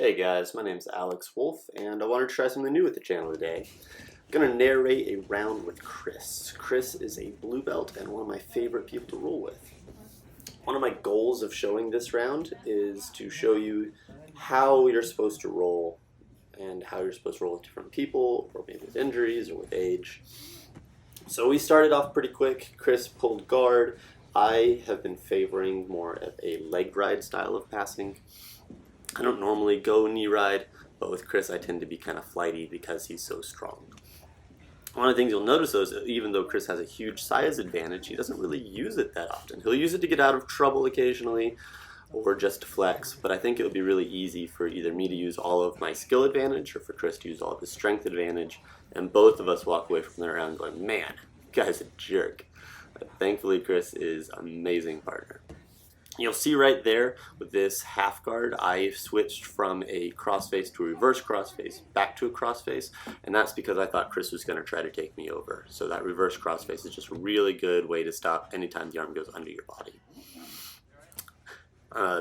Hey guys, my name's Alex Wolf, and I wanted to try something new with the channel today. I'm going to narrate a round with Chris. Chris is a blue belt and one of my favorite people to roll with. One of my goals of showing this round is to show you how you're supposed to roll and how you're supposed to roll with different people, or maybe with injuries or with age. So we started off pretty quick. Chris pulled guard. I have been favoring more of a leg ride style of passing. I don't normally go knee ride, but with Chris I tend to be kind of flighty because he's so strong. One of the things you'll notice though is that even though Chris has a huge size advantage, he doesn't really use it that often. He'll use it to get out of trouble occasionally or just to flex, but I think it would be really easy for either me to use all of my skill advantage or for Chris to use all of his strength advantage, and both of us walk away from that round going, man, guy's a jerk. But thankfully Chris is an amazing partner. You'll see right there with this half guard, I switched from a crossface to a reverse crossface back to a crossface, and that's because I thought Chris was going to try to take me over. So that reverse crossface is just a really good way to stop anytime the arm goes under your body.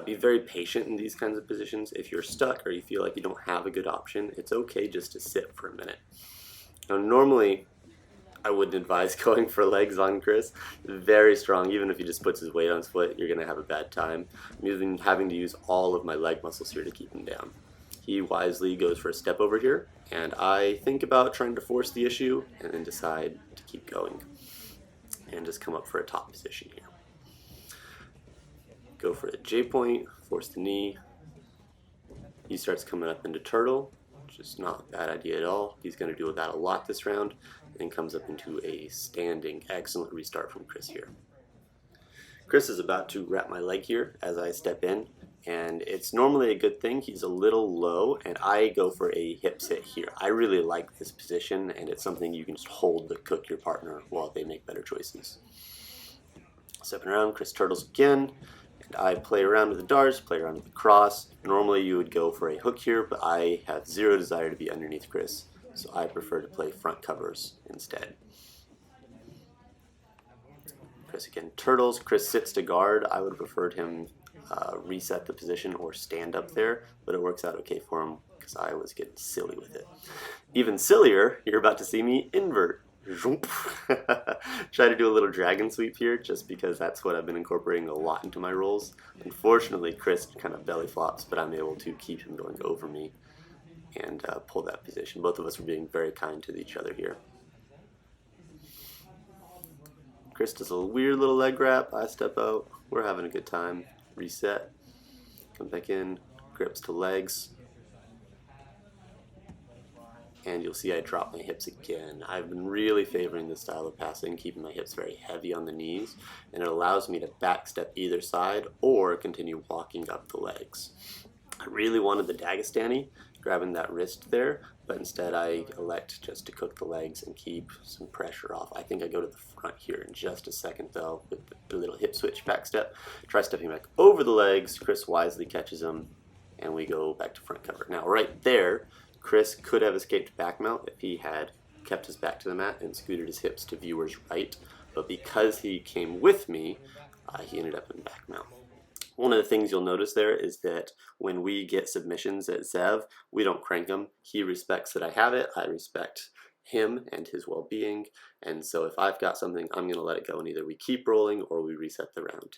Be very patient in these kinds of positions. If you're stuck or you feel like you don't have a good option, it's okay just to sit for a minute. Now normally, I wouldn't advise going for legs on Chris. Very strong. Even if he just puts his weight on his foot, you're going to have a bad time. I'm even having to use all of my leg muscles here to keep him down. He wisely goes for a step over here, and I think about trying to force the issue and then decide to keep going and just come up for a top position here. Go for the J point, force the knee. He starts coming up into turtle, which is not a bad idea at all. He's going to do that a lot this round, and comes up into a standing excellent restart from Chris here. Chris is about to wrap my leg here as I step in, and it's normally a good thing. He's a little low, and I go for a hip sit here. I really like this position, and it's something you can just hold to cook your partner while they make better choices. Stepping around, Chris turtles again, and I play around with the darts, play around with the cross. Normally you would go for a hook here, but I have zero desire to be underneath Chris, so I prefer to play front covers instead. Chris again turtles. Chris sits to guard. I would have preferred him reset the position or stand up there, but it works out okay for him because I was getting silly with it. Even sillier, you're about to see me invert. Try to do a little dragon sweep here just because that's what I've been incorporating a lot into my rolls. Unfortunately, Chris kind of belly flops, but I'm able to keep him going over me and pull that position. Both of us are being very kind to each other here. Chris does a weird little leg wrap. I step out. We're having a good time. Reset. Come back in. Grips to legs. And you'll see I drop my hips again. I've been really favoring this style of passing, keeping my hips very heavy on the knees, and it allows me to backstep either side or continue walking up the legs. I really wanted the Dagestani, grabbing that wrist there, but instead I elect just to cook the legs and keep some pressure off. I think I go to the front here in just a second though, with the little hip switch back step. Try stepping back over the legs, Chris wisely catches them, and we go back to front cover. Now right there, Chris could have escaped back mount if he had kept his back to the mat and scooted his hips to viewer's right, but because he came with me, he ended up in back mount. One of the things you'll notice there is that when we get submissions at Zev, we don't crank him. He respects that I have it, I respect him and his well-being, and so if I've got something, I'm going to let it go, and either we keep rolling or we reset the round.